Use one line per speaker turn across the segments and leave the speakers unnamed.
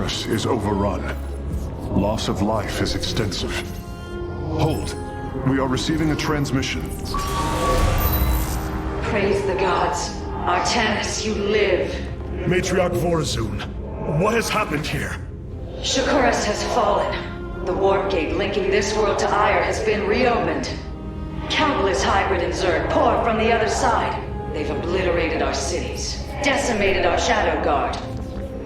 Shakuras is overrun. Loss of life is extensive. Hold. We are receiving a transmission.
Praise the gods. Artanis, you live.
Matriarch Vorazun, what has happened here?
Shakuras has fallen. The warp gate linking this world to Ire has been reopened. Countless hybrid and Zerg pour from the other side. They've obliterated our cities, decimated our Shadow Guard.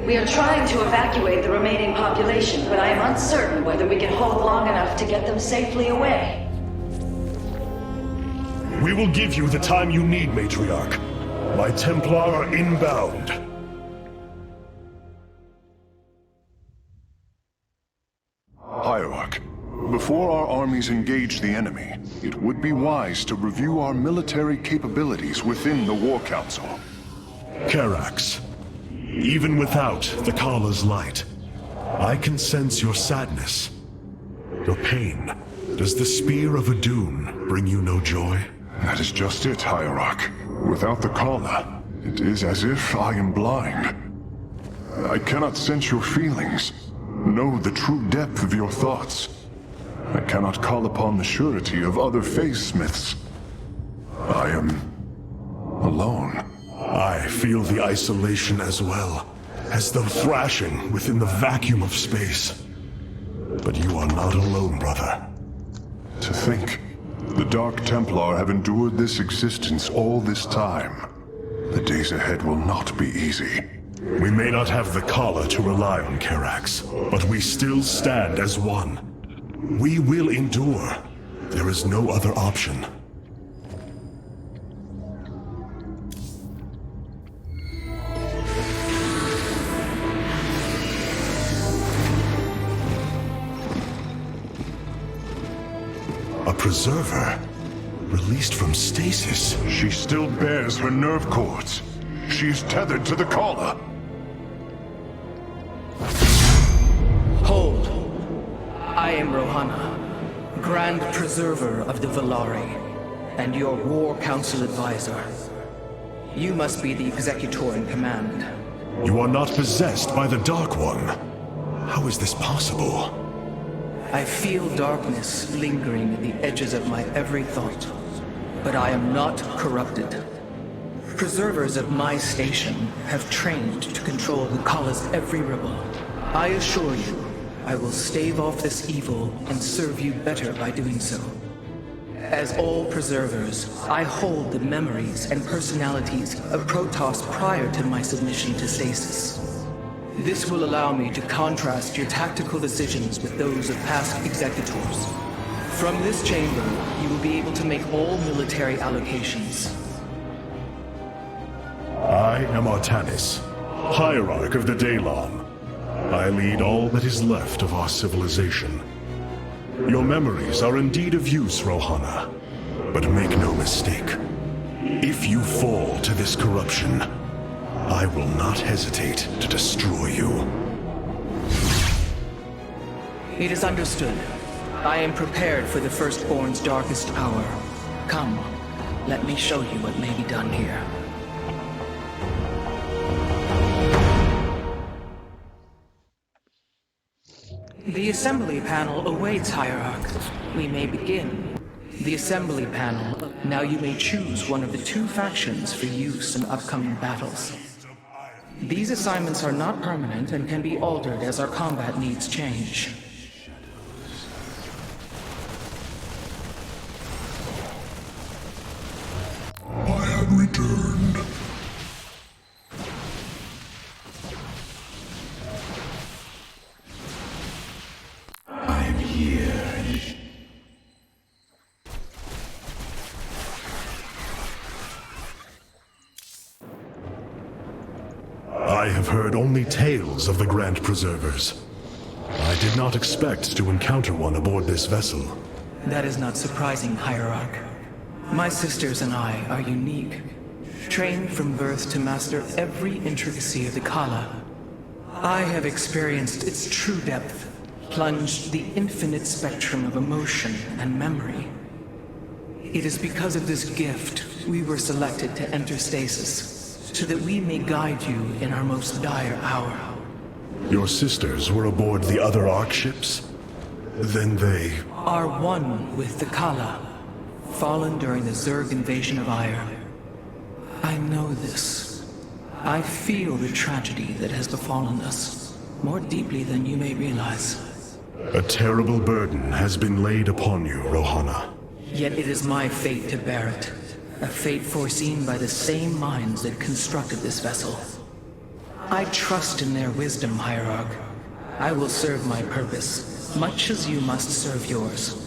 We are trying to evacuate the remaining population, but I am uncertain whether we can hold long enough to get them safely away.
We will give you the time you need, Matriarch. My Templar are inbound.
Hierarch, before our armies engage the enemy, it would be wise to review our military capabilities within the War Council.
Karax, even without the Kala's light, I can sense your sadness, your pain. Does the Spear of Adun bring you no joy?
That is just it, Hierarch. Without the Kala, it is as if I am blind. I cannot sense your feelings, know the true depth of your thoughts. I cannot call upon the surety of other phase-smiths. I am alone.
I feel the isolation as well, as though thrashing within the vacuum of space. But you are not alone, brother.
To think, the Dark Templar have endured this existence all this time. The days ahead will not be easy.
We may not have the Kala to rely on, Karax, but we still stand as one. We will endure. There is no other option. A preserver? Released from stasis?
She still bears her nerve cords. She is tethered to the Kala.
Hold. I am Rohana, Grand Preserver of the Valari, and your War Council advisor. You must be the executor in command.
You are not possessed by the Dark One. How is this possible?
I feel darkness lingering at the edges of my every thought, but I am not corrupted. Preservers of my station have trained to control the Kala's every rebel. I assure you, I will stave off this evil and serve you better by doing so. As all preservers, I hold the memories and personalities of Protoss prior to my submission to stasis. This will allow me to contrast your tactical decisions with those of past executors. From this chamber, you will be able to make all military allocations.
I am Artanis, Hierarch of the Daylon. I lead all that is left of our civilization. Your memories are indeed of use, Rohana. But make no mistake. If you fall to this corruption, I will not hesitate to destroy you.
It is understood. I am prepared for the Firstborn's darkest hour. Come, let me show you what may be done here. The assembly panel awaits, Hierarch. We may begin. The assembly panel. Now you may choose one of the two factions for use in upcoming battles. These assignments are not permanent and can be altered as our combat needs change.
I have returned. I am here. I have heard only tales of the Grand Preservers. I did not expect to encounter one aboard this vessel.
That is not surprising, Hierarch. My sisters and I are unique, trained from birth to master every intricacy of the Kala. I have experienced its true depth, plunged the infinite spectrum of emotion and memory. It is because of this gift we were selected to enter stasis, so that we may guide you in our most dire hour.
Your sisters were aboard the other Ark ships? Then they...
Are one with the Kala, fallen during the Zerg invasion of Aiur. I know this. I feel the tragedy that has befallen us, more deeply than you may realize.
A terrible burden has been laid upon you, Rohana.
Yet it is my fate to bear it. A fate foreseen by the same minds that constructed this vessel. I trust in their wisdom, Hierarch. I will serve my purpose, much as you must serve yours.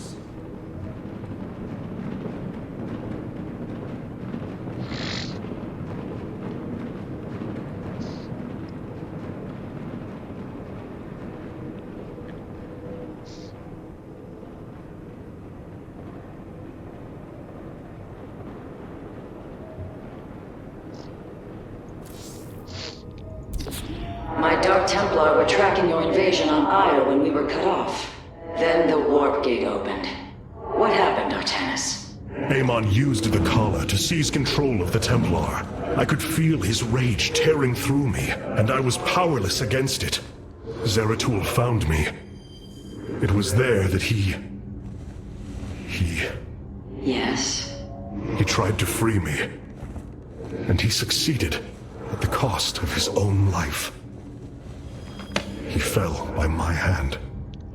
My Dark Templar were tracking your invasion on Aiur when we were cut off. Then the warp gate opened. What happened, Artanis?
Amon used the Kala to seize control of the Templar. I could feel his rage tearing through me, and I was powerless against it. Zeratul found me. It was there that he...
Yes?
He tried to free me. And he succeeded, at the cost of his own life. He fell by my hand.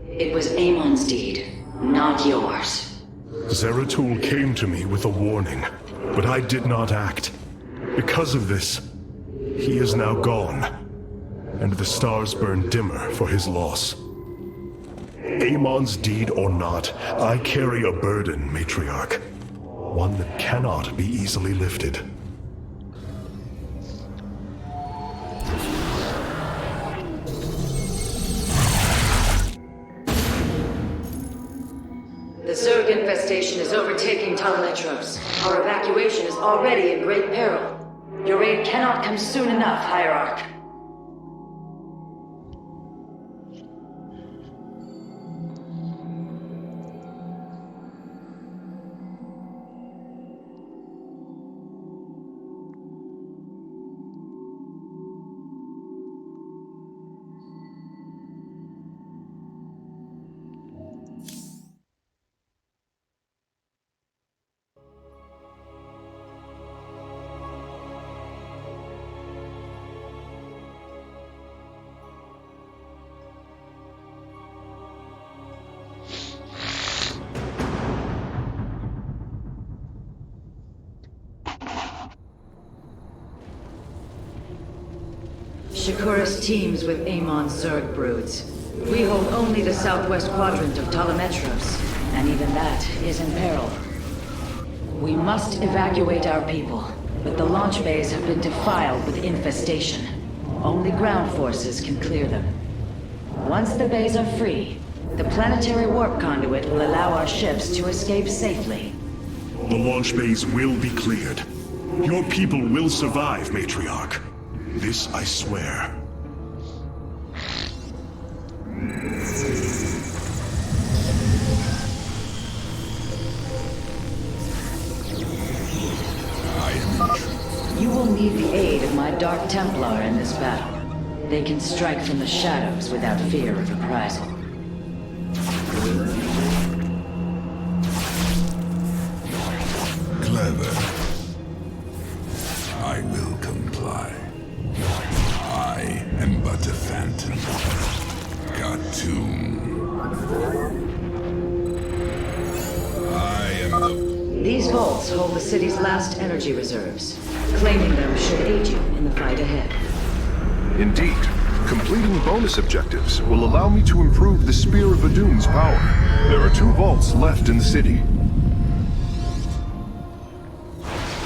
It was Amon's deed, not yours.
Zeratul came to me with a warning, but I did not act. Because of this, he is now gone, and the stars burn dimmer for his loss. Amon's deed or not, I carry a burden, Matriarch. One that cannot be easily lifted.
The Zerg infestation is overtaking Talametros. Our evacuation is already in great peril. Your aid cannot come soon enough, Hierarch. Shakuras teams with Amon's Zerg broods. We hold only the southwest quadrant of Talametros, and even that is in peril. We must evacuate our people, but the launch bays have been defiled with infestation. Only ground forces can clear them. Once the bays are free, the planetary warp conduit will allow our ships to escape safely.
The launch bays will be cleared. Your people will survive, Matriarch. This I swear.
You will need the aid of my Dark Templar in this battle. They can strike from the shadows without fear of reprisal.
Clever. I will comply. I am but a phantom. Khartoum. I am the...
These vaults hold the city's last energy reserves. Claiming them should aid you in the fight ahead.
Indeed. Completing bonus objectives will allow me to improve the Spear of Adun's power. There are 2 vaults left in the city.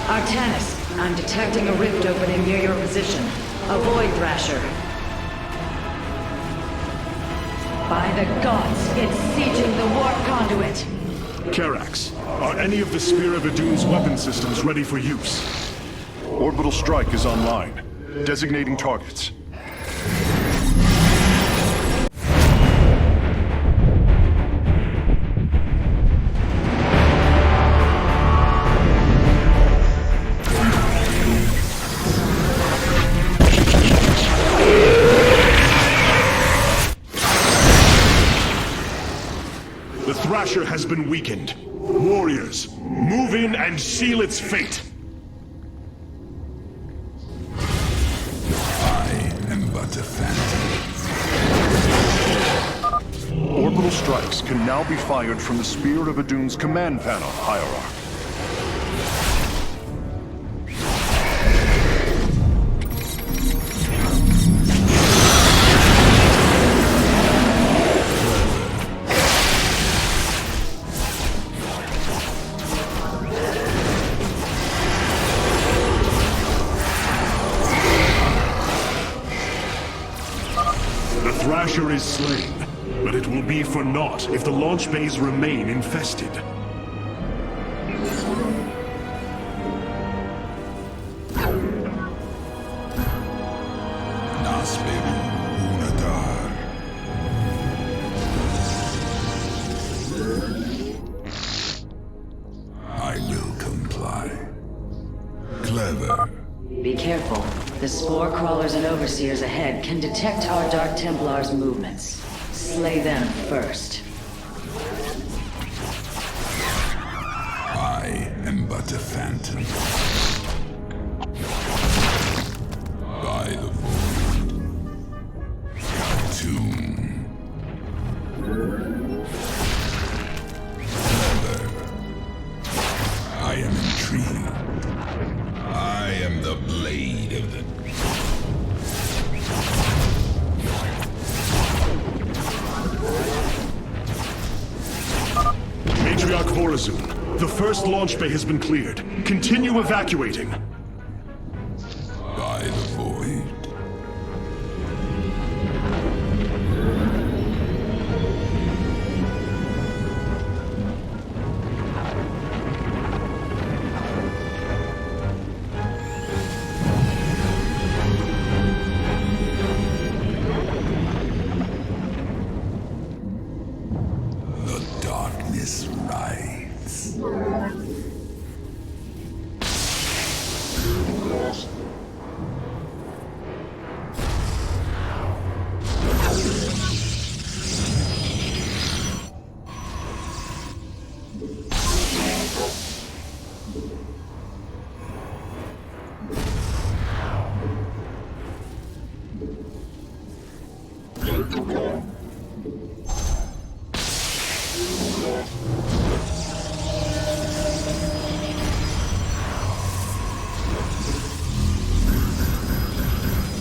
Artanis, I'm detecting a rift opening near your position. Avoid Thrasher. By the gods, it's sieging the warp conduit!
Karax, are any of the Spear of Adun's weapon systems ready for use?
Orbital strike is online. Designating targets.
Thrasher has been weakened. Warriors, move in and seal its fate.
I am but a phantom.
Orbital strikes can now be fired from the Spear of Adun's command panel, Hierarch.
The Thrasher is slain, but it will be for naught if the launch bays remain infested.
Nasberu Unadar. I will comply. Clever.
Be careful. The spore crawlers and overseers ahead can detect our Dark Templars' movements. Slay them first.
I am but a phantom. By the void. Cartoon. Clever. I am intrigued. I am the blade of the...
Matriarch Vorazun, the first launch bay has been cleared. Continue evacuating.
By the void. The darkness rides.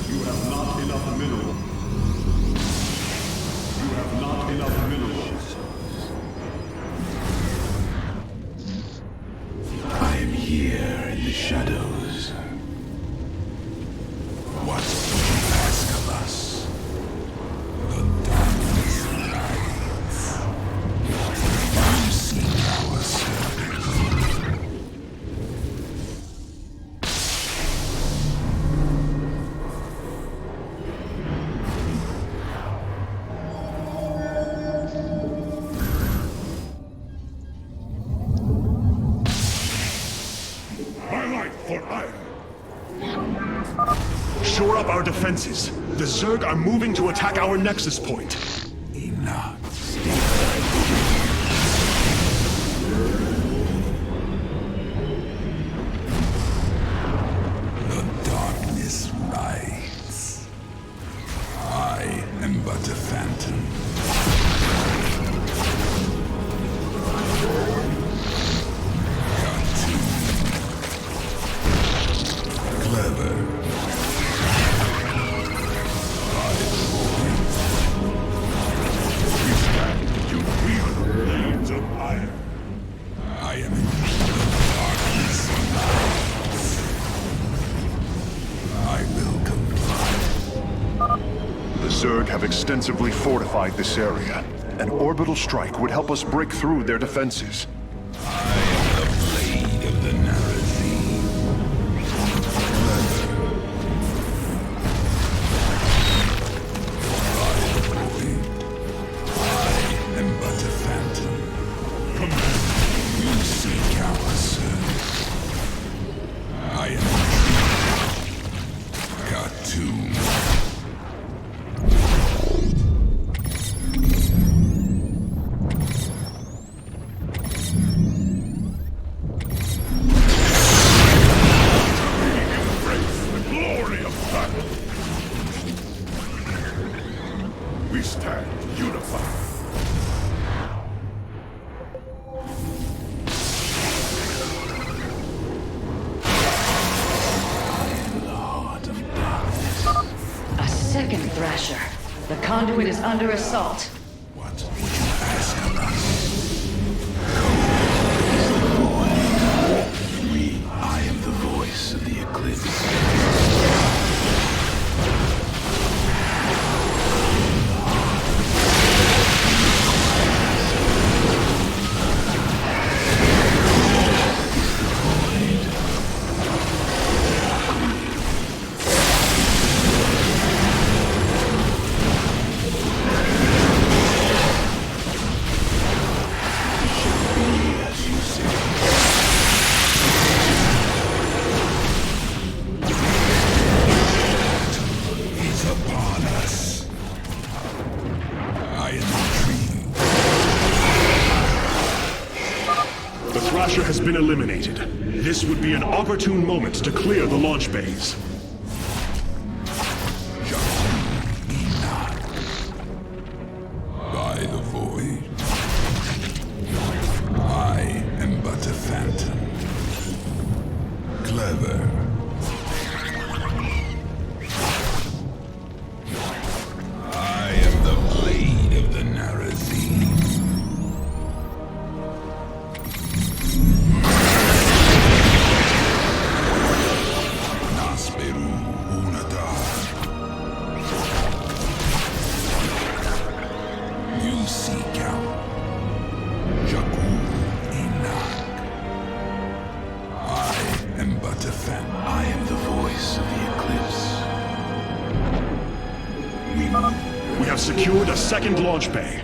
You have not enough minerals. You have not enough minerals.
I am here in the shadows. What would you ask of us? The darkness rides. You seek our service.
My life for iron. Shore up our defenses. The Zerg are moving to attack our nexus point.
Enough. The darkness rides. I am but a phantom. Cartoon. Clever. By the void.
We stand to wield blades of iron.
I am in the darkness rides. I will comply.
The Zerg have extensively fortified this area. An orbital strike would help us break through their defenses.
I am the blade of the Narazine. By the void. I am but a phantom. You seek our service. I am Cartoon. We stand unified.
A second Thrasher. The conduit is under assault.
What would you ask of us? I am the voice of the Eclipse.
The Thrasher has been eliminated. This would be an opportune moment to clear the launch bays.
By the void, I am but a phantom. Clever. I am the blade of the Narazine. Nasperu Unadar. You seek out Shakuras. I am but a phantom. I am the voice of the Eclipse.
We have secured a second launch bay.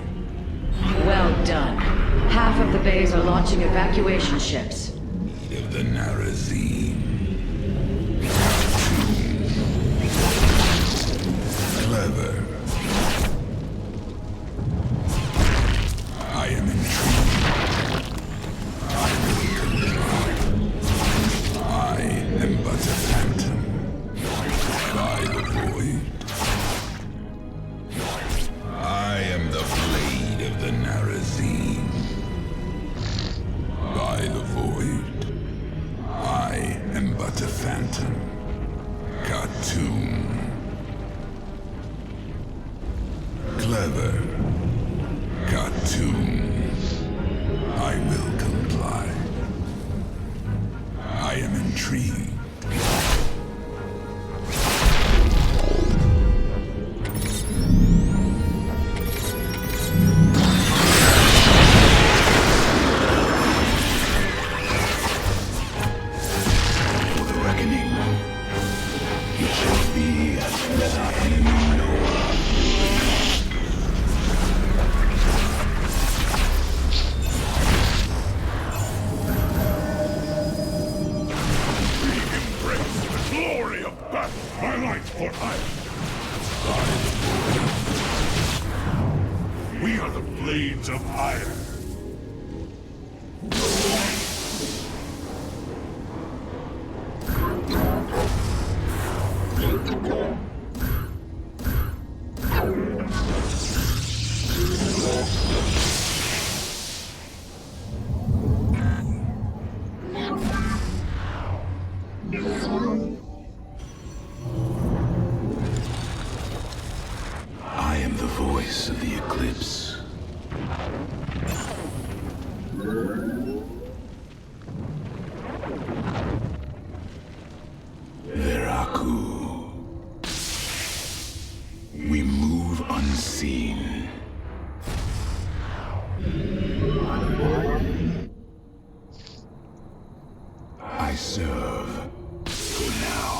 Well done. Half of the bays are launching evacuation ships.
Of the Narazine. Clever. I am intrigued. I will control. I am but a phantom. By the void. I am the blade of the Narazine. By the void. I am but a phantom. Cartoon. Clever. Cartoon. I will comply. I am intrigued. For the reckoning, it shall be as let our enemy know. Glory of battle, my life for hire. We are the blades of iron. I am the voice of the Eclipse. Veraku. We move unseen. I serve for now.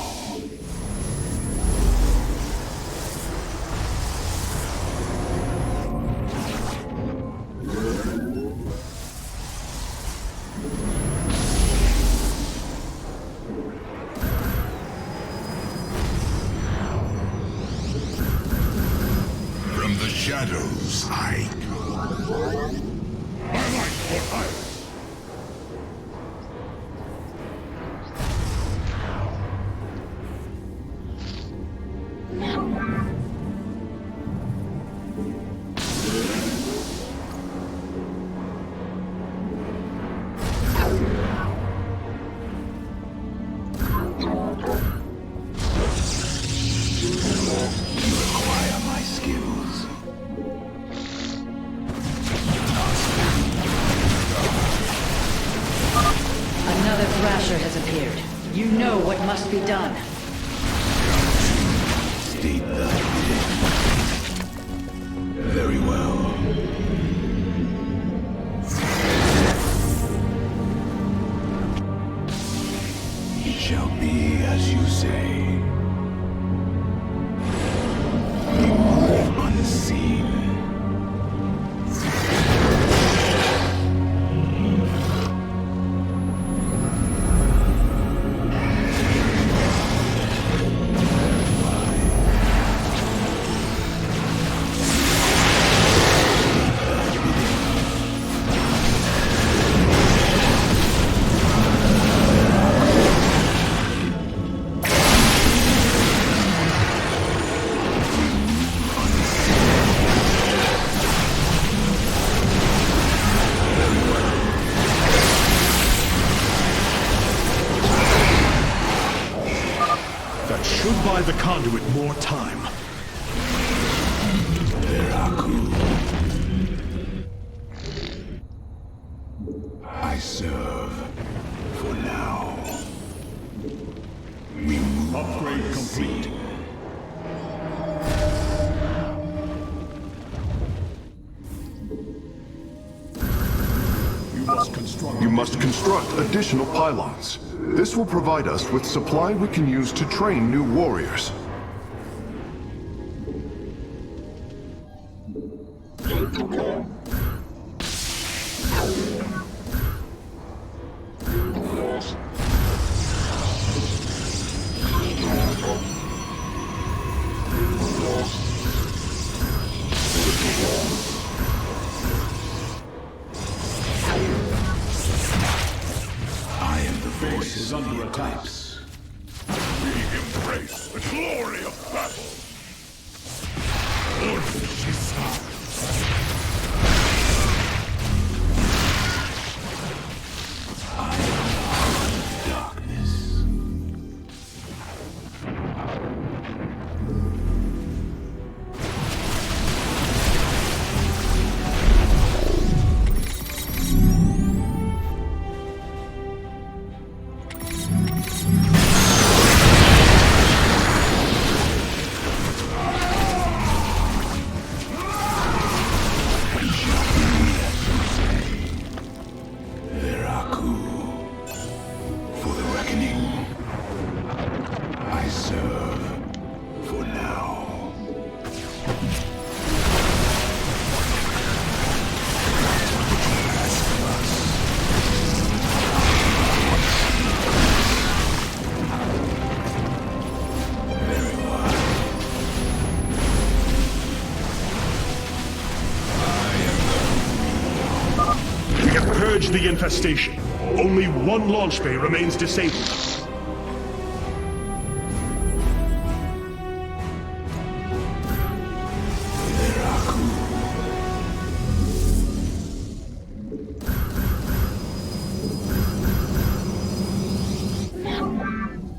From the shadows, I come. My life for hire.
must be done.
State thy bidding. Very well. It shall be as you say. We move unseen.
Should buy the conduit more time.
I serve for now. We move
Upgrade complete.
You must construct additional pylons. This will provide us with supply we can use to train new warriors.
Base is under attack.
We embrace the glory of battle. Darkness. I serve for now. Very well.
We have purged the infestation. Only one launch bay remains disabled.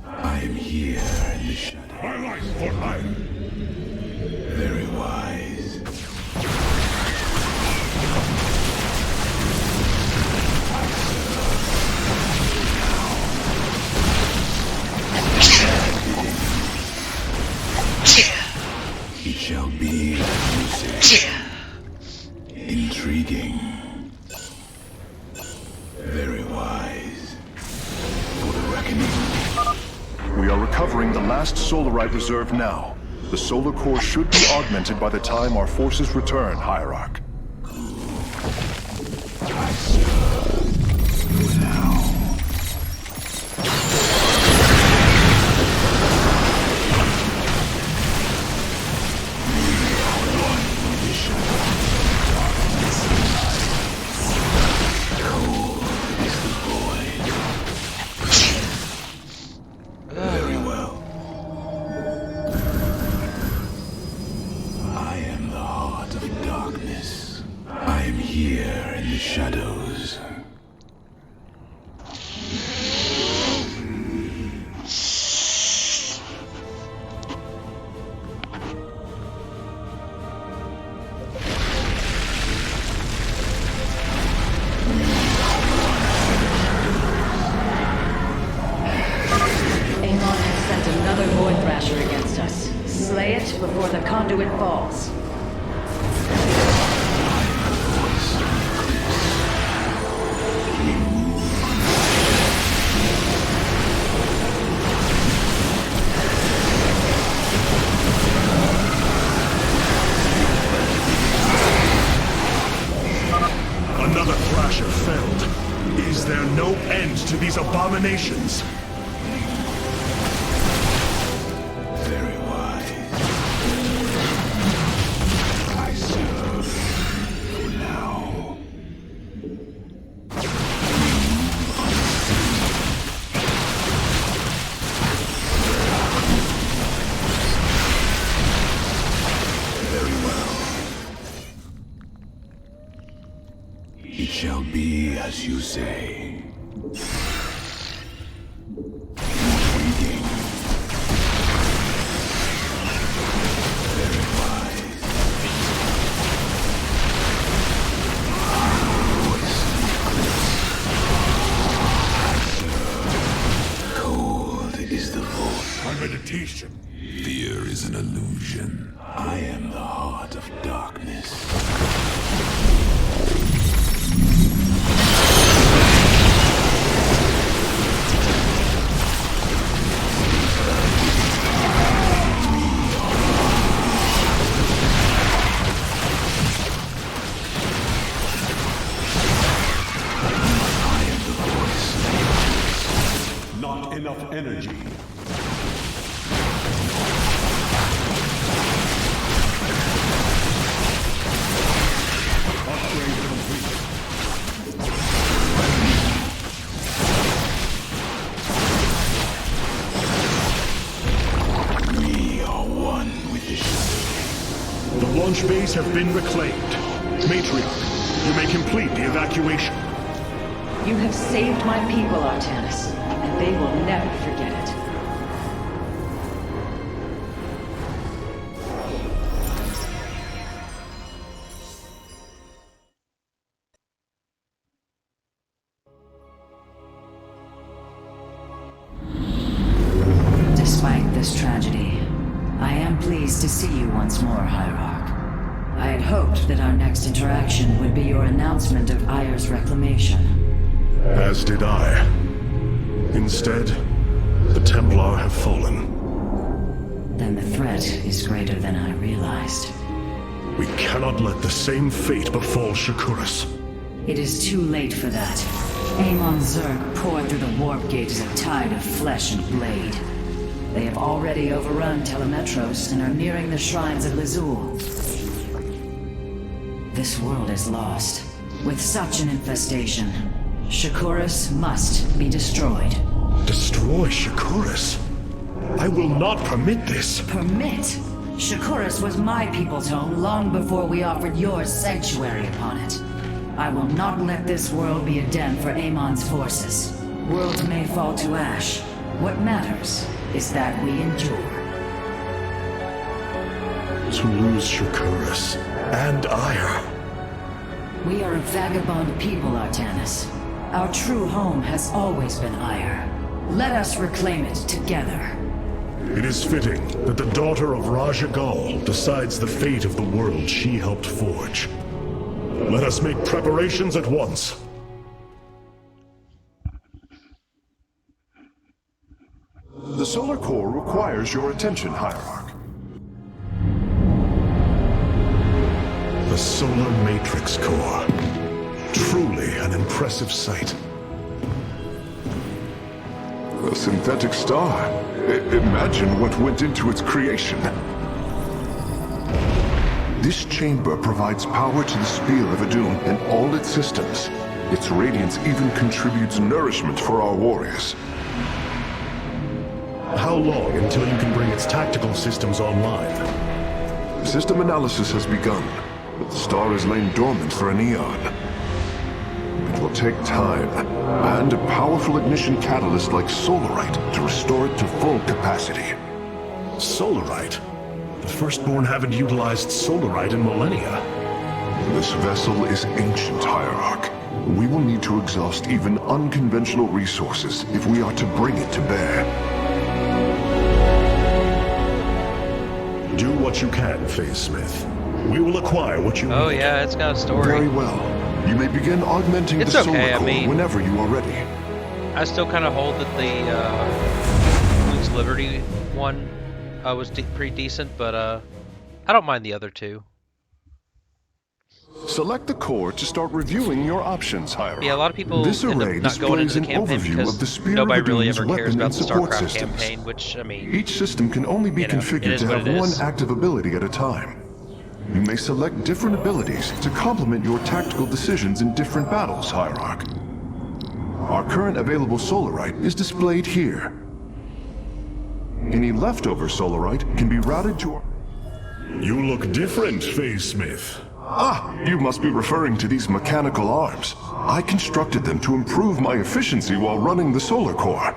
I am here in the shadow.
My life for hire.
Very wise. It shall be as you say. Intriguing. Very wise. For the reckoning.
We are recovering the last Solarite reserve now. The solar core should be augmented by the time our forces return, Hierarch.
I serve for now. Very well. I am the heart of darkness. I am here in the shadows.
walls.
Another Thrasher felled. Is there no end to these abominations?
Very wise. I serve for now. Very well. It shall be as you say. Intriguing. Very wise. Cold is the voice.
My meditation.
Fear is an illusion. I am the heart of darkness.
Not enough energy. Upgrade complete.
We are one with the shadow.
The launch bays have been reclaimed. Matriarch, you may complete the evacuation.
You have saved my people, Artanis, and they will never forget it. Despite this tragedy, I am pleased to see you once more, Hierarch. I had hoped that our next interaction would be your announcement of Ayer's reclamation.
As did I. Instead, the Templar have fallen.
Then the threat is greater than I realized.
We cannot let the same fate befall Shakuras.
It is too late for that. Amon Zerg poured through the warp gate as a tide of flesh and blade. They have already overrun Telemetros and are nearing the shrines of Lazul. This world is lost. With such an infestation, Shakuras must be destroyed.
Destroy Shakuras? I will not permit this.
Permit? Shakuras was my people's home long before we offered yours sanctuary upon it. I will not let this world be a den for Amon's forces. Worlds may fall to ash. What matters is that we endure.
To lose Shakuras and Ayr.
We are a vagabond people, Artanis. Our true home has always been Ayr. Let us reclaim it together.
It is fitting that the daughter of Raja Gal decides the fate of the world she helped forge. Let us make preparations at once.
The solar core requires your attention, Hierarch.
The Solar Matrix Core. Truly an impressive sight.
A synthetic star. Imagine what went into its creation. This chamber provides power to the Spear of Adun and all its systems. Its radiance even contributes nourishment for our warriors.
How long until you can bring its tactical systems online?
System analysis has begun, but the star has lain dormant for an eon. It will take time, and a powerful ignition catalyst like Solarite to restore it to full capacity.
Solarite? The Firstborn haven't utilized Solarite in millennia.
This vessel is ancient, Hierarch. We will need to exhaust even unconventional resources if we are to bring it to bear.
Do what you can, Phase Smith. We will acquire what you
Oh
need.
yeah, it's got a story.
Very well. You may begin augmenting
It's
the
okay,
solar
I
core
mean-
whenever you are ready.
I still kind of hold that the Queen's Liberty one was pretty decent, but I don't mind the other two.
Select the core to start reviewing your options, Hierarch.
Yeah, a lot of people
This
end
array
up not going into
displays
the
an
campaign
overview of the
because
Spear
nobody
of
really
Doom's
ever cares
weapon
about
and
the
support
StarCraft
systems.
campaign, which, I mean...
Each system can only be
You know, it
configured
is
to
what
have
it
one
is.
active ability at a time. You may select different abilities to complement your tactical decisions in different battles, Hierarch. Our current available Solarite is displayed here. Any leftover Solarite can be routed to...
You look different, Phase Smith.
Ah, you must be referring to these mechanical arms. I constructed them to improve my efficiency while running the solar core.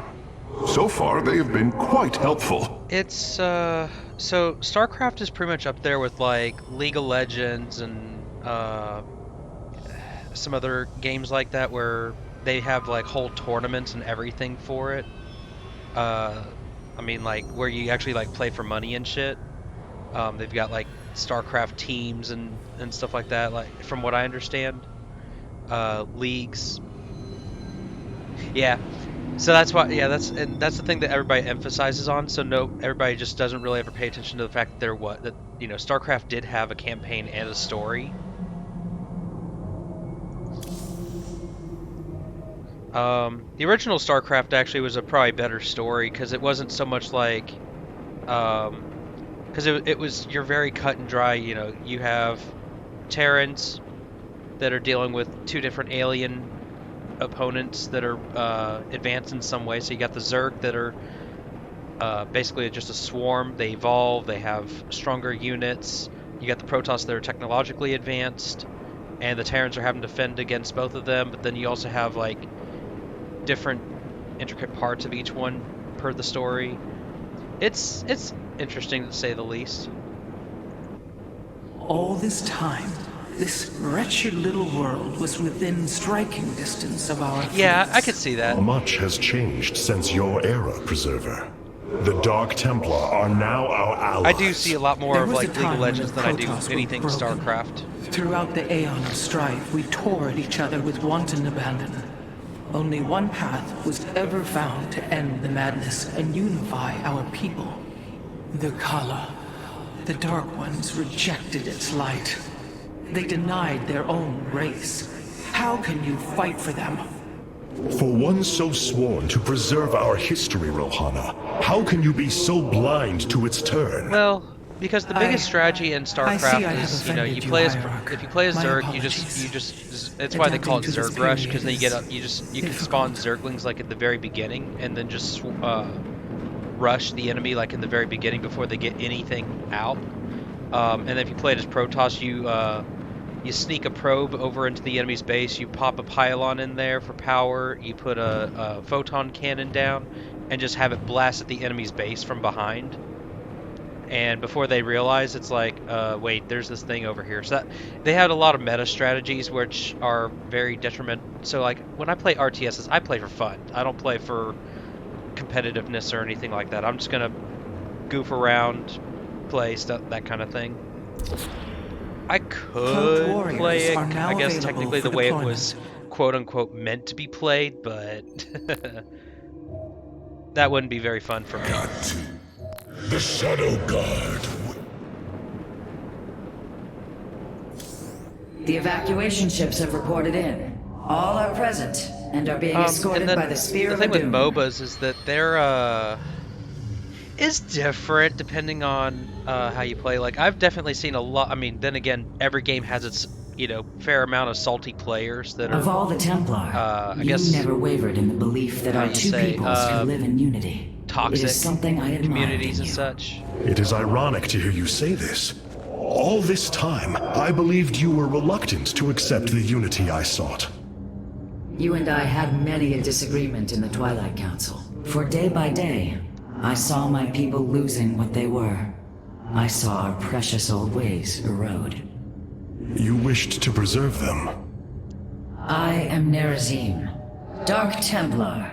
So far, they have been quite helpful.
It's, so StarCraft is pretty much up there with, like, League of Legends and, some other games like that where they have, like, whole tournaments and everything for it. I mean, like, where you actually, like, play for money and shit. They've got, like, StarCraft teams and stuff like that, like, from what I understand. Leagues. Yeah. So that's why, yeah, that's the thing that everybody emphasizes on. So everybody just doesn't really ever pay attention to the fact that you know, StarCraft did have a campaign and a story. The original StarCraft actually was a probably better story because it wasn't so much like, because it was, you're very cut and dry. You know, you have Terrans that are dealing with two different alien opponents that are advanced in some way. So you got the Zerg that are basically just a swarm. They evolve. They have stronger units. You got the Protoss that are technologically advanced, and the Terrans are having to defend against both of them. But then you also have like different intricate parts of each one per the story. It's interesting to say the least.
All this time, this wretched little world was within striking distance of our
Yeah,
fleets.
I could see that.
Much has changed since your era, Preserver. The Dark Templar are now our allies.
I do see a lot more
There
of
was
like
a
League
time
of
when
Legends
the
than I do
Protoss were
anything
broken.
StarCraft.
Throughout the aeon of strife, we tore at each other with wanton abandon. Only one path was ever found to end the madness and unify our people. The Kala. The Dark Ones rejected its light. They denied their own race. How can you fight for them?
For one so sworn to preserve our history, Rohana, how can you be so blind to its turn?
Well, because the biggest strategy in
I
StarCraft
have
is, you know,
offended
you play as
Hierarch.
if you play as
My
Zerg,
apologies.
you just that's why they call it
Adapting to this
Zerg Rush, because then you
period
get you can
is
spawn
difficult.
Zerglings like at the very beginning, and then just rush the enemy like in the very beginning before they get anything out. And then if you play it as Protoss, you sneak a probe over into the enemy's base, you pop a pylon in there for power, you put a photon cannon down, and just have it blast at the enemy's base from behind. And before they realize, it's like, wait, there's this thing over here. So they had a lot of meta strategies which are very detrimental. So like, when I play RTSs, I play for fun. I don't play for competitiveness or anything like that. I'm just gonna goof around, play stuff, that kind of thing. I could
Warriors
play it,
are now
I guess,
available
technically
for
the way it
deployment.
was quote-unquote meant to be played, but that wouldn't be very fun for me.
The Shadow Guard.
The evacuation ships have reported in. All are present and are being escorted
and then
by the Spear
the
of
thing with
Doom.
MOBAs is that they're is different depending on how you play. Like, I've definitely seen a lot. I mean, then again, every game has its, you know, fair amount of salty players that
Of
are,
all the Templar,
I
you
guess,
never wavered in the belief that
how
our
you
two
say,
peoples could live in unity. It
toxic
is something I admire
communities
in
and
you.
such.
It is ironic to hear you say this. All this time, I believed you were reluctant to accept the unity I sought.
You and I had many a disagreement in the Twilight Council. For day by day, I saw my people losing what they were. I saw our precious old ways erode.
You wished to preserve them.
I am Nerazim, Dark Templar.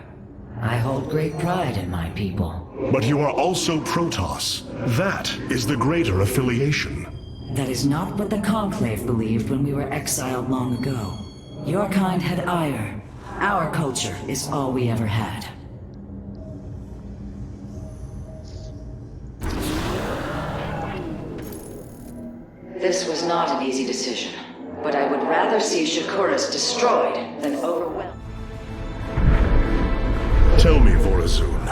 I hold great pride in my people.
But you are also Protoss. That is the greater affiliation.
That is not what the Conclave believed when we were exiled long ago. Your kind had ire. Our culture is all we ever had.
This was not an easy decision, but I would rather see Shakuras destroyed than overwhelmed.
Tell me, Vorazun,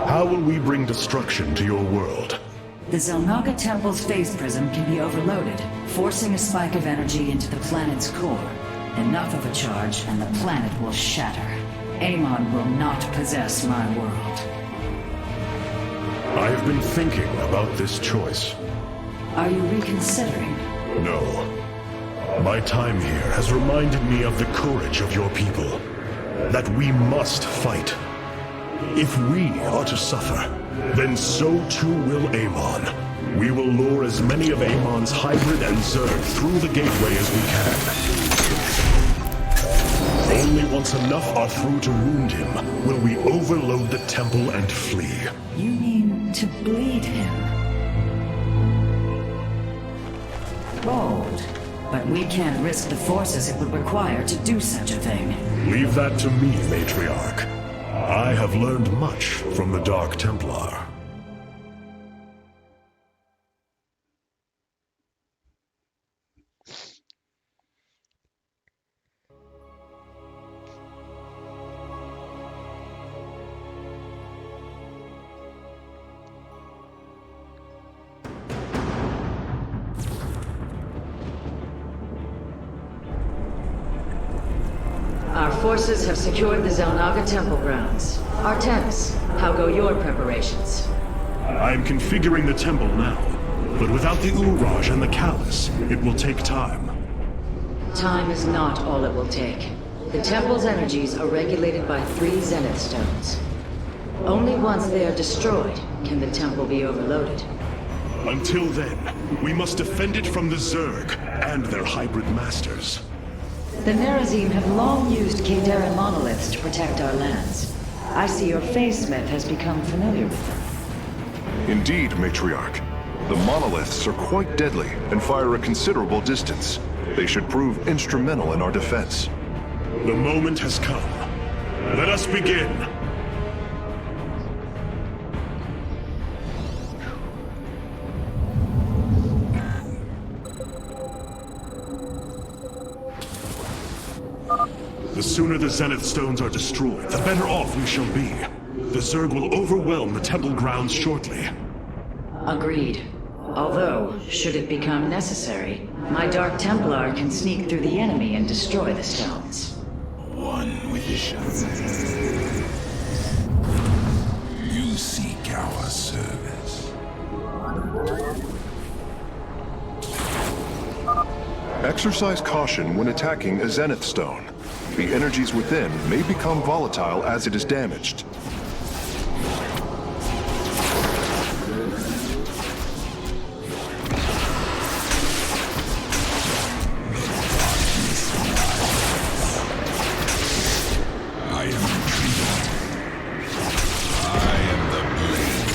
how will we bring destruction to your world?
The Zelnaga Temple's phase prism can be overloaded, forcing a spike of energy into the planet's core. Enough of a charge, and the planet will shatter. Amon will not possess my world.
I have been thinking about this choice.
Are you reconsidering?
No. My time here has reminded me of the courage of your people. That we must fight. If we are to suffer, then so too will Amon. We will lure as many of Amon's hybrid and Zerg through the gateway as we can. Only once enough are through to wound him will we overload the temple and flee.
You mean to bleed him? Bold. But we can't risk the forces it would require to do such a thing.
Leave that to me, Matriarch. I have learned much from the Dark Templar.
Our forces have secured the Zelnaga Temple grounds. Artemis, how go your preparations?
I am configuring the temple now, but without the Uraj and the Callus, it will take time.
Time is not all it will take. The temple's energies are regulated by 3 Zenith stones. Only once they are destroyed can the temple be overloaded.
Until then, we must defend it from the Zerg and their hybrid masters.
The Nerazim have long used Kadaran monoliths to protect our lands. I see your Phase-Smith has become familiar with them.
Indeed, Matriarch. The monoliths are quite deadly and fire a considerable distance. They should prove instrumental in our defense.
The moment has come. Let us begin! The sooner the Zenith Stones are destroyed, the better off we shall be. The Zerg will overwhelm the temple grounds shortly.
Agreed. Although, should it become necessary, my Dark Templar can sneak through the enemy and destroy the stones.
One with the shadow. You seek our service.
Exercise caution when attacking a Zenith Stone. The energies within may become volatile as it is damaged.
I am intrigued. I am the blade.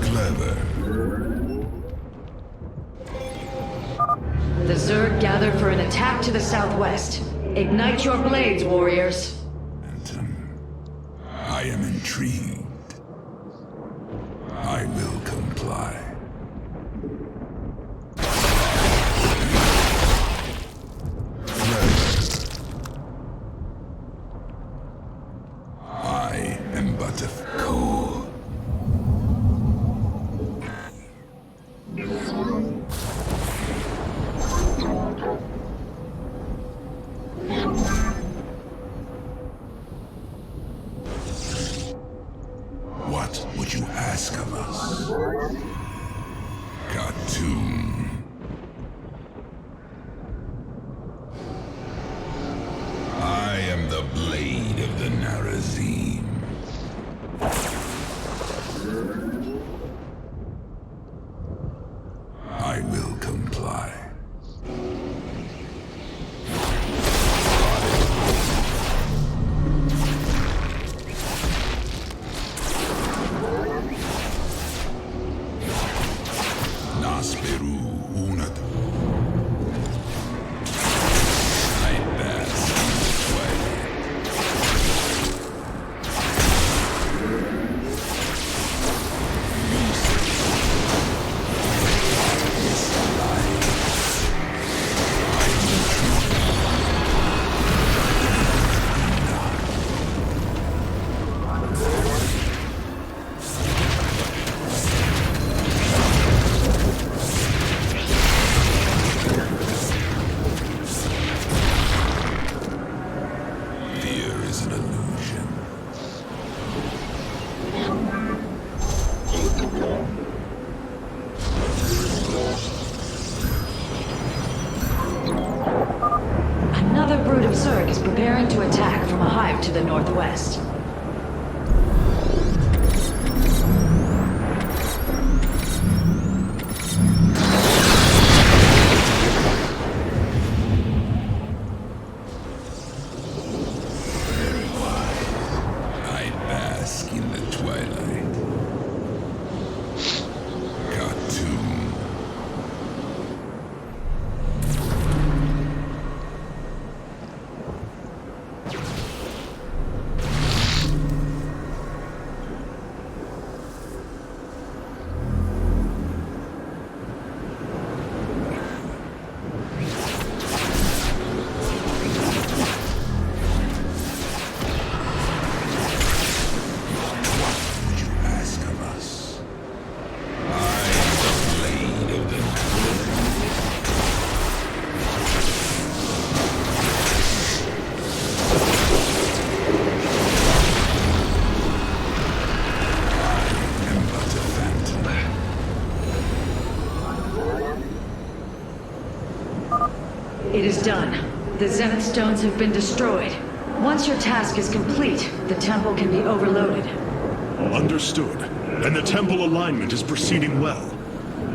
Clever.
The Zerg gathered for an attack to the southwest. Ignite your blades, warriors.
I am intrigued. I will comply. I am but a coal. What would you ask of us? Cartoon. I am the blade of the Narazim.
Another brood of Zerg is preparing to attack from a hive to the northwest.
I bask in the twilight. Cartoon. Ask of us. I am the blade of the I am but a phantom.
It is done. The Zenith Stones have been destroyed. Once your task is complete, the temple can be overloaded.
Understood. And the temple alignment is proceeding well.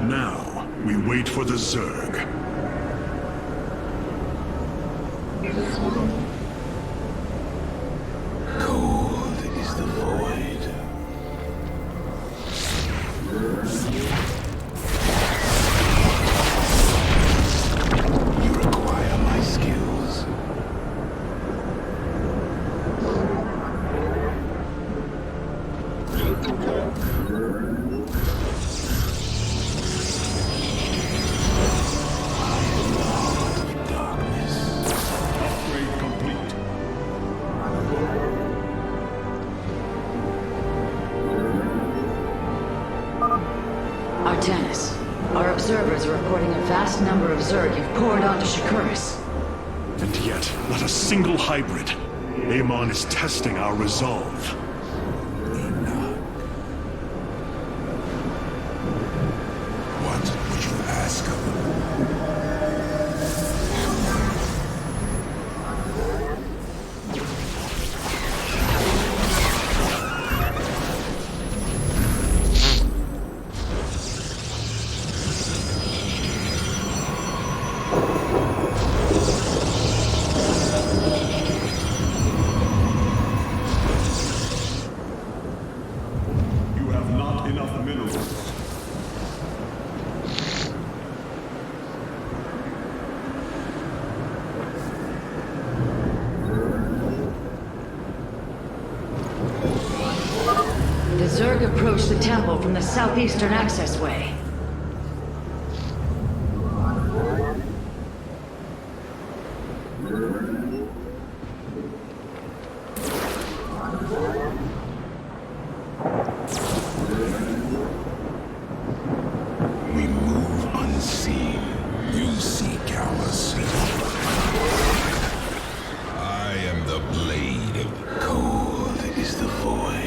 Now, we wait for the Zerg.
Cold is the void. You require my skills. Darkness.
Upgrade complete.
Artanis, our observers are reporting a vast number of Zerg have poured onto Shakuras.
And yet, not a single hybrid. Amon is testing our resolve.
What would you ask of them?
You have not enough minerals.
The Zerg approach the temple from the southeastern accessway.
We move unseen. You seek our sleep. I am the blade of cold is the void.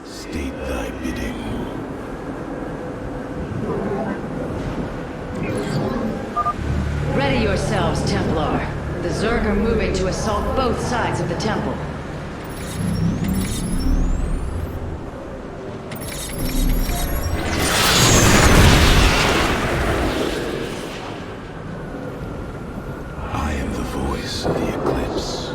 State thy bidding.
Ready yourselves, Templar. The Zerg are moving to assault both sides of the temple.
I am the voice of the eclipse.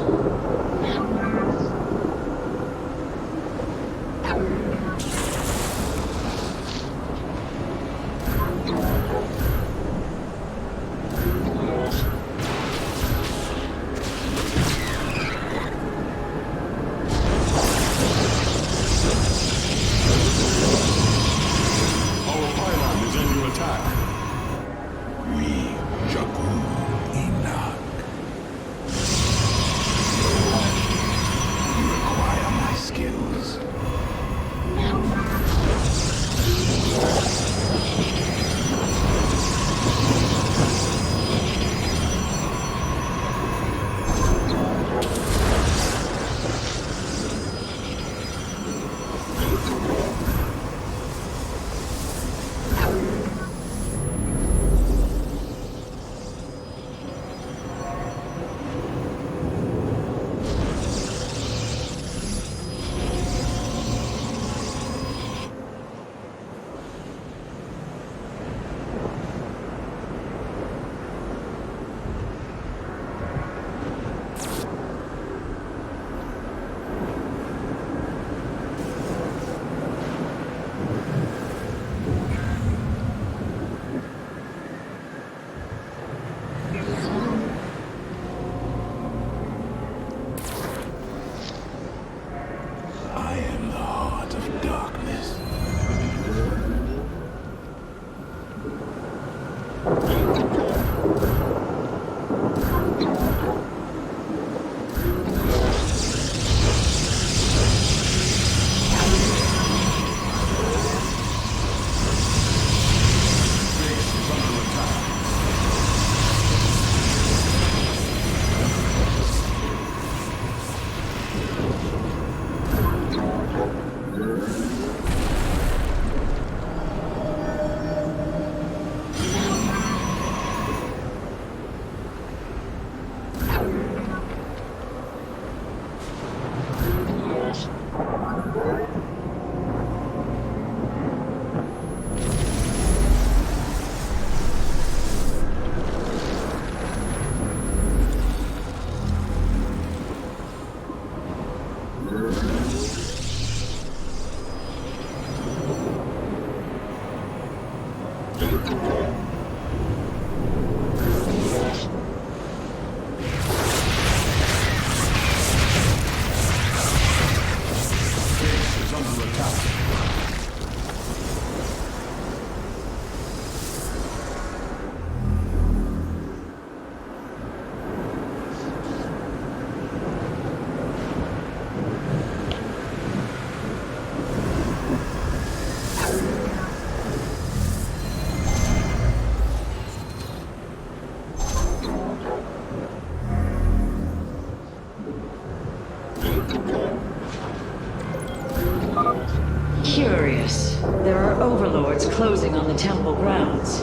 Curious. There are overlords closing on the temple grounds.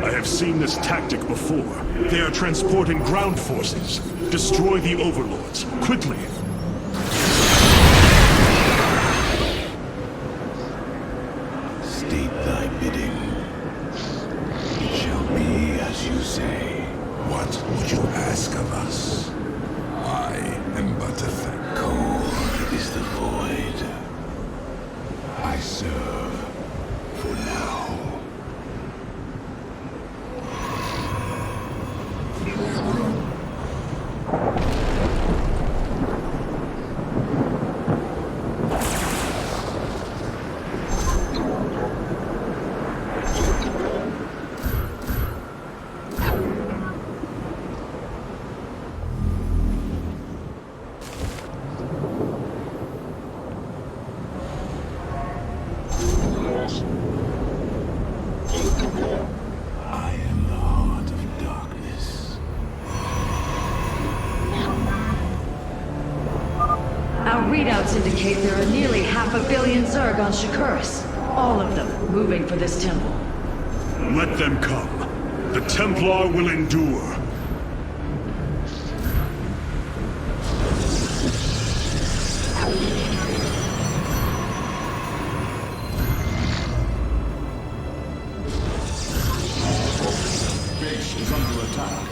I have seen this tactic before. They are transporting ground forces. Destroy the overlords, quickly.
State thy bidding. It shall be as you say. What would you ask of us? I am but a fact. Cold is the void. I serve for now. I am the heart of darkness.
Our readouts indicate there are nearly 500 million Zerg on Shakuras. All of them moving for this temple.
Let them come. The Templar will endure.
Base is under attack.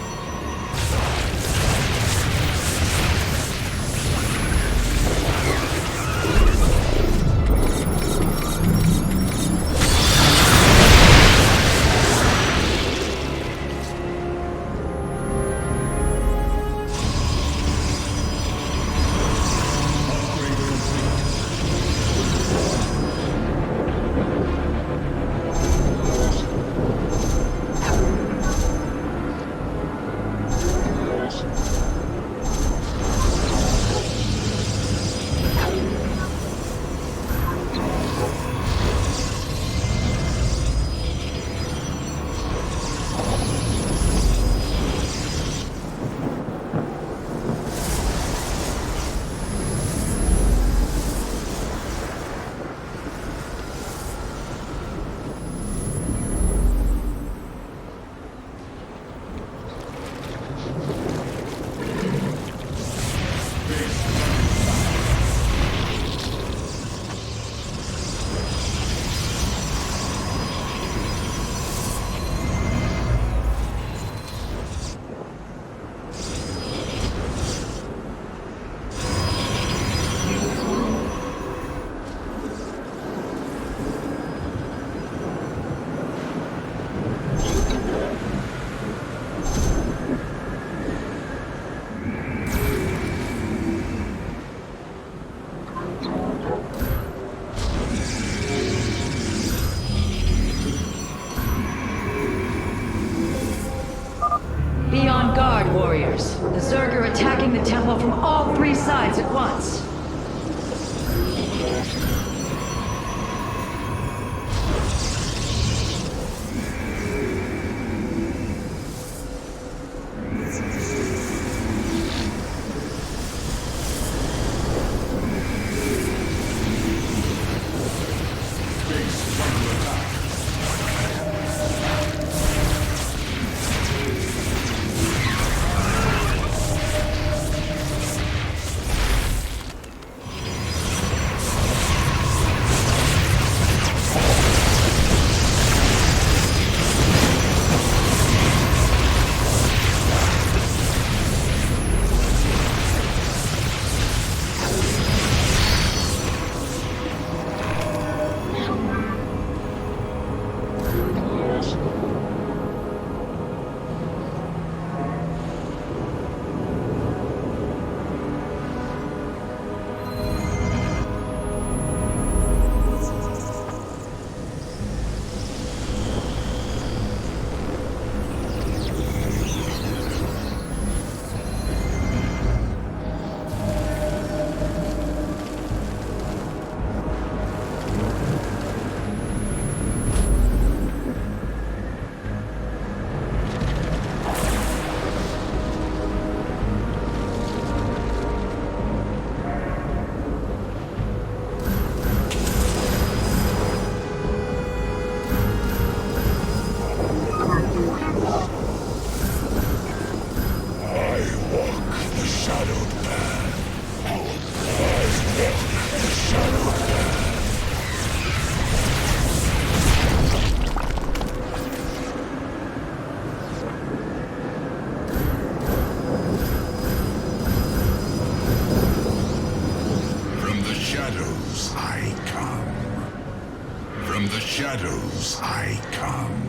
Be on guard, warriors. The Zerg are attacking the temple from all three sides at once.
From the shadows I come.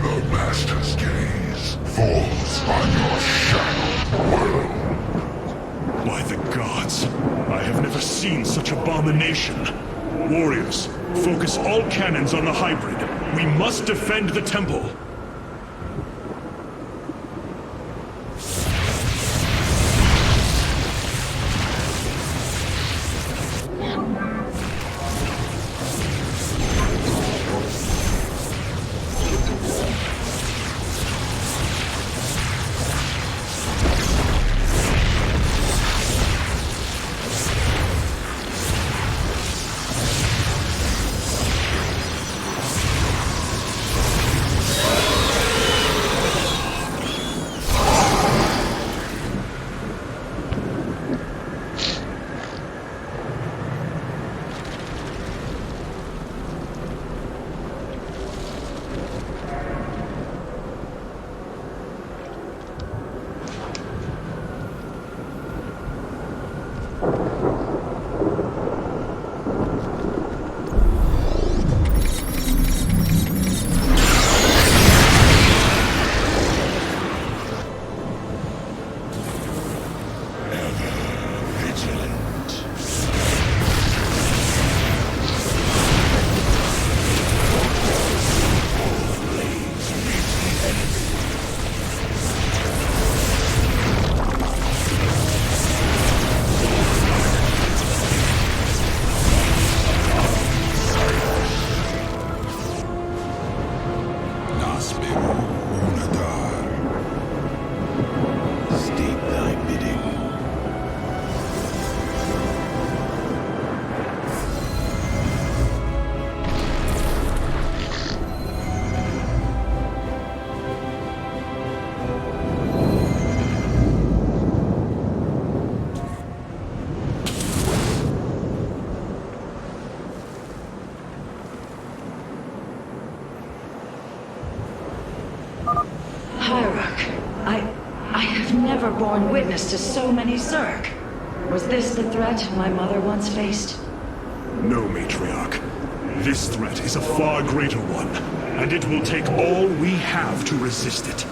The Master's gaze falls on your shadowed world.
By the gods, I have never seen such abomination. Warriors, focus all cannons on the hybrid. We must defend the temple.
Borne witness to so many Zerg. Was this the threat my mother once faced?
No, Matriarch. This threat is a far greater one, and it will take all we have to resist it.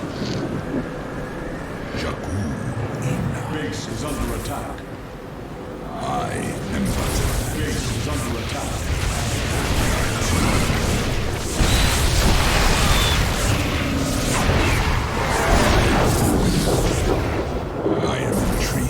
Base is under attack.
I am but
Base is under attack.
I am intrigued.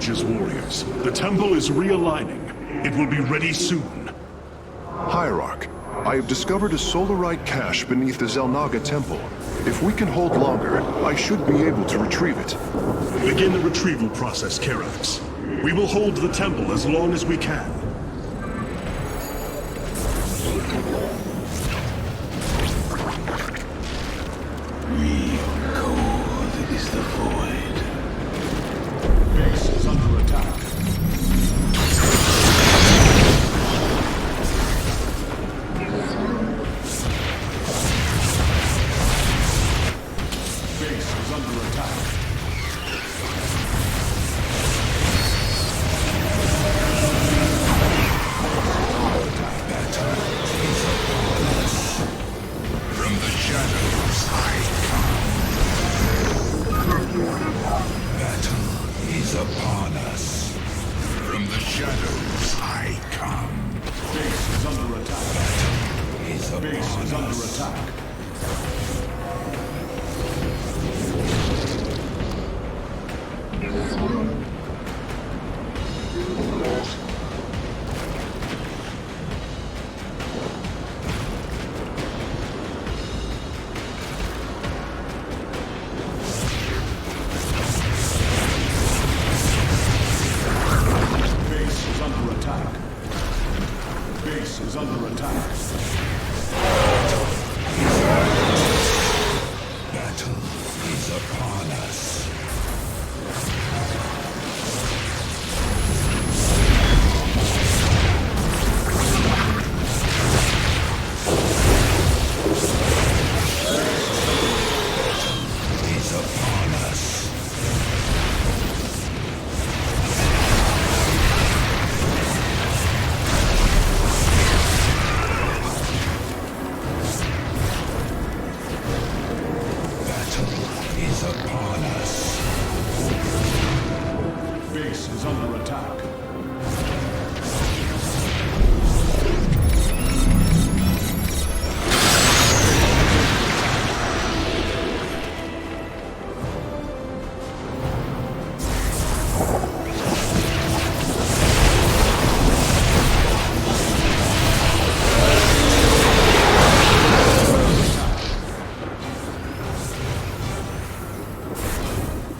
acknowledges, warriors. The temple is realigning. It will be ready soon.
Hierarch, I have discovered a solarite cache beneath the Zelnaga temple. If we can hold longer, I should be able to retrieve it.
Begin the retrieval process, Karax. We will hold the temple as long as we can.
Real cold is the void.
Base is under attack. Base is under attack.
From the shadows I come. Battle is upon us. From the shadows I come.
Base is under attack.
Battle is upon
Base is under
us.
attack. Base is under attack. Base is under attack.
Battle is upon us. Is upon us. Battle is upon us.
Base is under attack.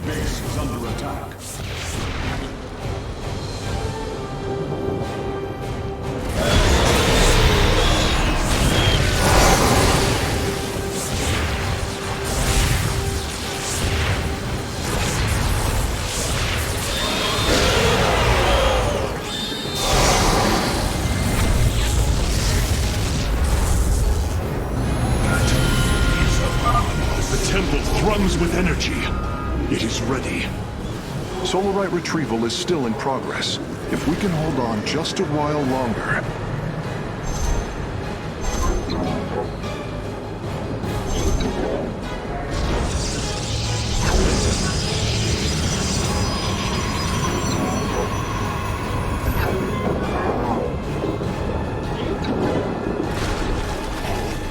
Base is under attack.
The temple thrums with energy. It is ready.
Solarite retrieval is still in progress. If we can hold on just a while longer.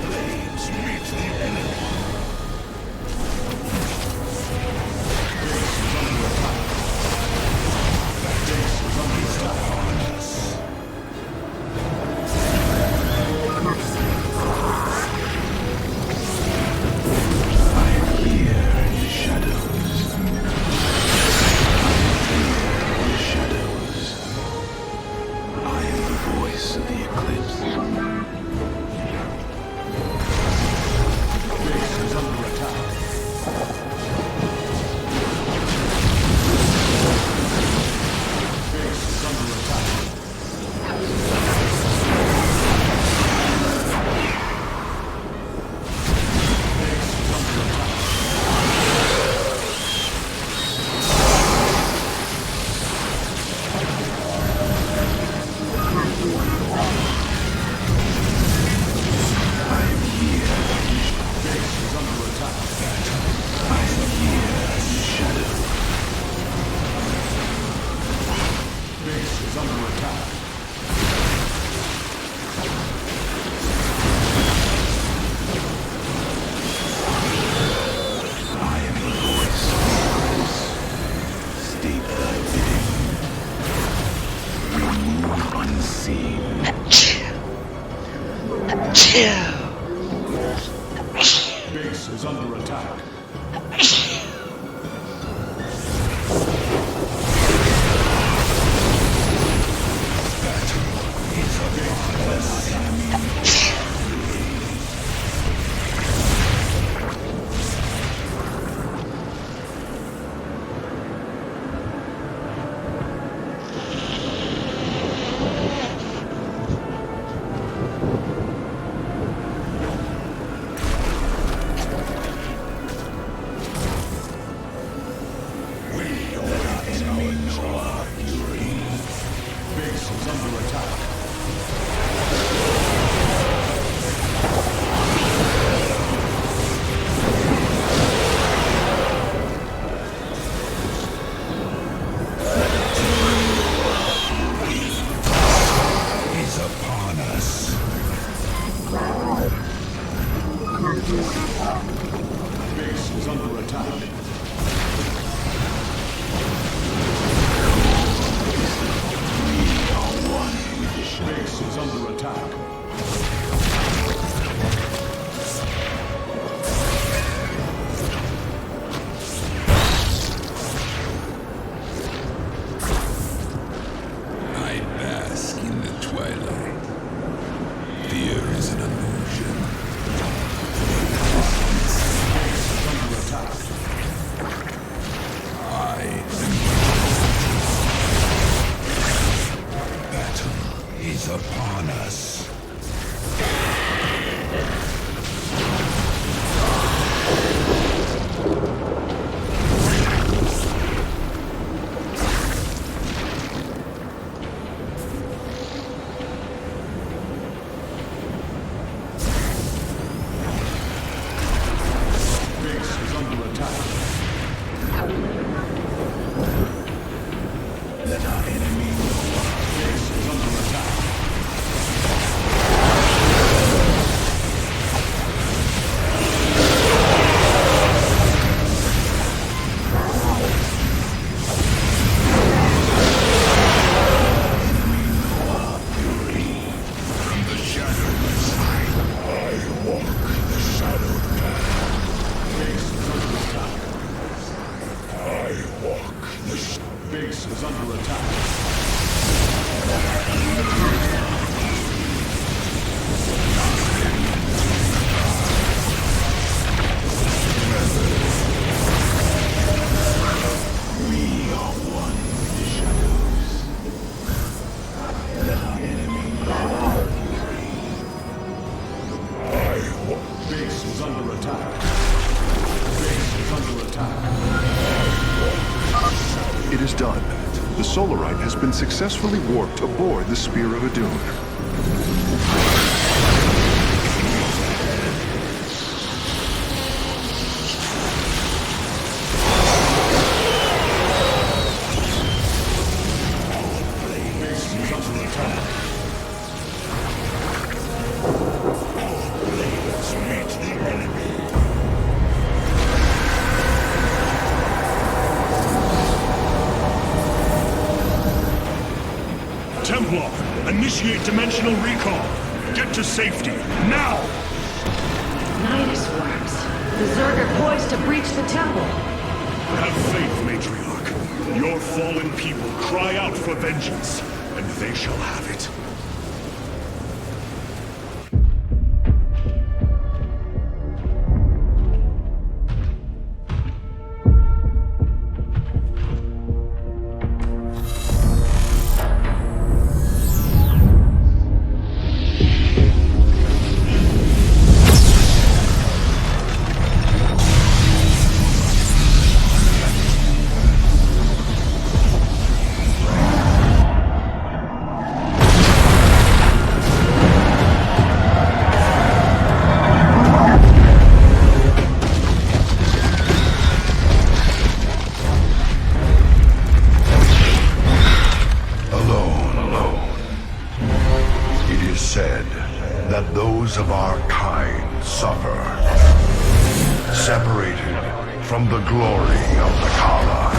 Blades meet the enemy. Base is under attack. Is upon us.
is under attack. Base is under attack.
Is upon us.
Base is under attack. Base is under attack.
I bask in the twilight. Fear is an illusion.
Under attack.
I am. Battle is upon us.
Base is under attack.
Let our enemy
Base is under attack.
from the shadows. I walk the shadowed path.
Base is under attack.
I walk the
Base is under attack.
We are one with the shadows. Let our enemy I walk.
Base is under attack. Base is under attack.
It is done. The Solarite has been successfully warped aboard the Spear of Adun.
Base is under attack.
Let's meet the enemy.
Templar, initiate dimensional recall. Get to safety, now!
Nidus worms. The Zerg are poised to breach the temple.
Have faith, Matriarch. Your fallen people cry out for vengeance, and they shall have it.
Those of our kind suffer, separated from the glory of the Kala.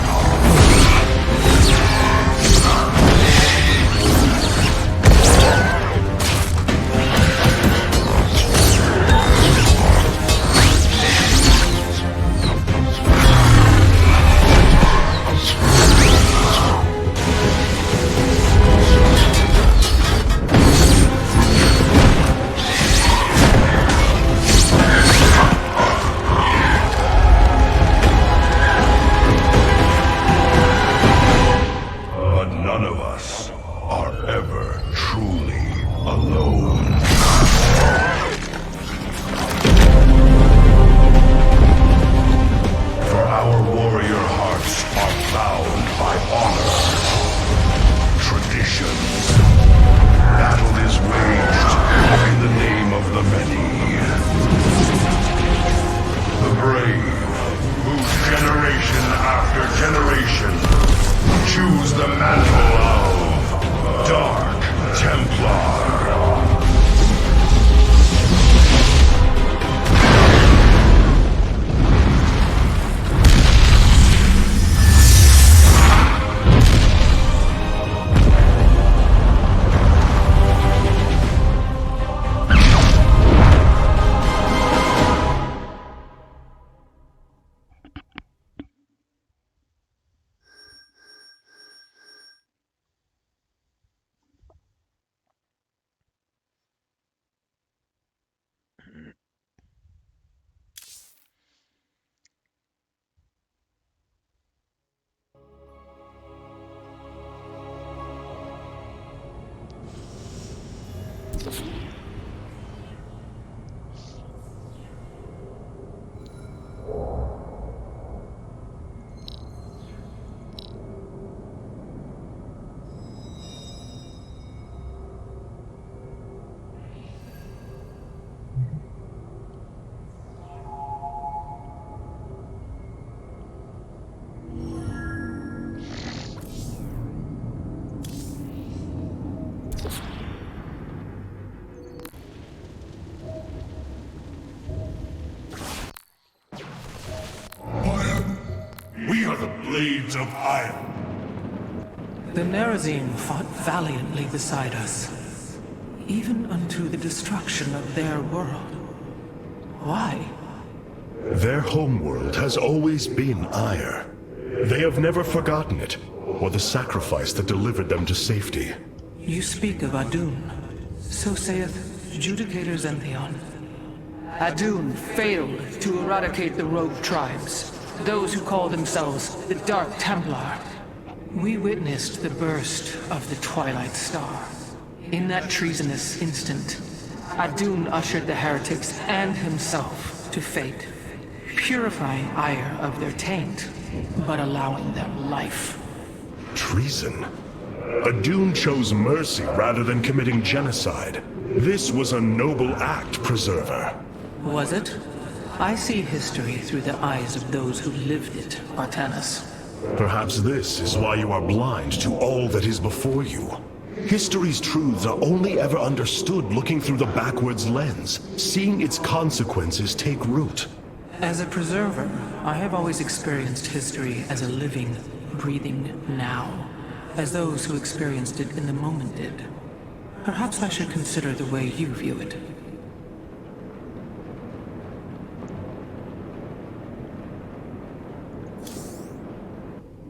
are the blades of iron.
The Nerazim fought valiantly beside us, even unto the destruction of their world. Why?
Their homeworld has always been Ire. They have never forgotten it, or the sacrifice that delivered them to safety.
You speak of Adun. So saith Judicator Zentheon. Adun failed to eradicate the rogue tribes, those who call themselves the Dark Templar. We witnessed the burst of the Twilight Star. In that treasonous instant, Adun ushered the heretics and himself to fate, purifying Ire of their taint, but allowing them life.
Treason? Adun chose mercy rather than committing genocide. This was a noble act, Preserver.
Was it? I see history through the eyes of those who lived it, Artanis.
Perhaps this is why you are blind to all that is before you. History's truths are only ever understood looking through the backwards lens, seeing its consequences take root.
As a preserver, I have always experienced history as a living, breathing now, as those who experienced it in the moment did. Perhaps I should consider the way you view it.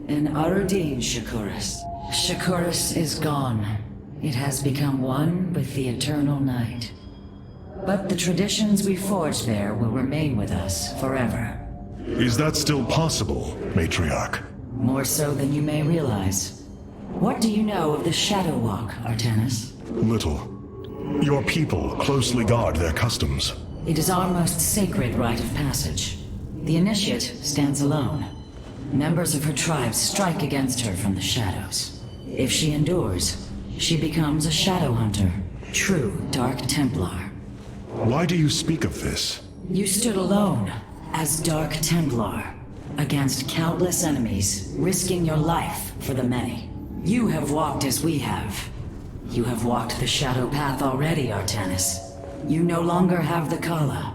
An Arudin, Shakuras. Shakuras is gone. It has become one with the eternal night. But the traditions we forged there will remain with us forever.
Is that still possible, Matriarch?
More so than you may realize. What do you know of the Shadow Walk, Artanis?
Little. Your people closely guard their customs.
It is our most sacred rite of passage. The Initiate stands alone. Members of her tribe strike against her from the shadows. If she endures, she becomes a Shadow Hunter, true Dark Templar.
Why do you speak of this?
You stood alone, as Dark Templar, against countless enemies, risking your life for the many. You have walked as we have. You have walked the Shadow Path already, Artanis. You no longer have the Kala.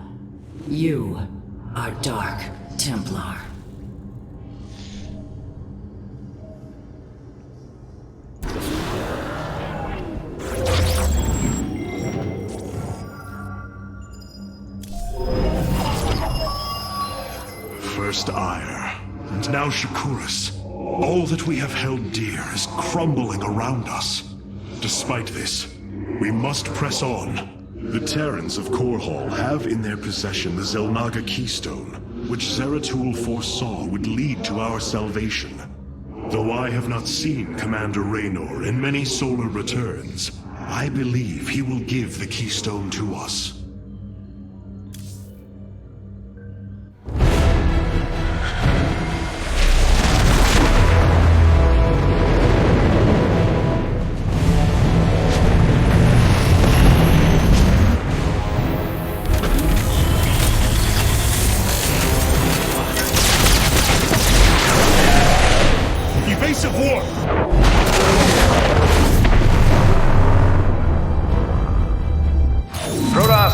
You are Dark Templar.
First Ire, and now Shakuras. All that we have held dear is crumbling around us. Despite this, we must press on. The Terrans of Korhal have in their possession the Zelnaga Keystone, which Zeratul foresaw would lead to our salvation. Though I have not seen Commander Raynor in many solar returns, I believe he will give the Keystone to us.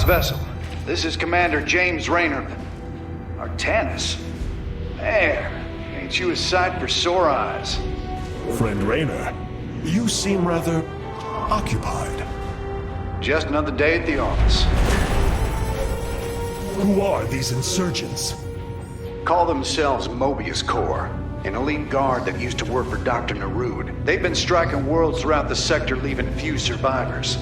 Vessel. This is Commander James Raynor. Artanis? Man, ain't you a sight for sore eyes?
Friend Raynor, you seem rather occupied.
Just another day at the office.
Who are these insurgents?
Call themselves Mobius Corps, an elite guard that used to work for Dr. Narud. They've been striking worlds throughout the sector, leaving few survivors.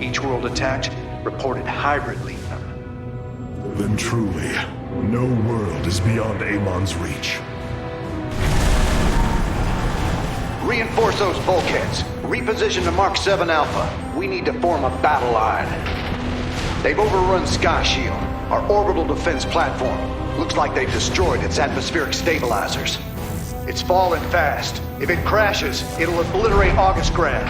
Each world attacked reported hybrid leaving them.
Then truly, no world is beyond Amon's reach.
Reinforce those bulkheads. Reposition to Mark 7 Alpha. We need to form a battle line. They've overrun Sky Shield, our orbital defense platform. Looks like they've destroyed its atmospheric stabilizers. It's falling fast. If it crashes, it'll obliterate August Grand.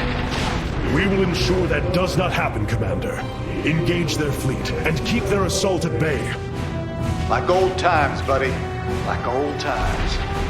We will ensure that does not happen, Commander. Engage their fleet and keep their assault at bay.
Like old times, buddy. Like old times.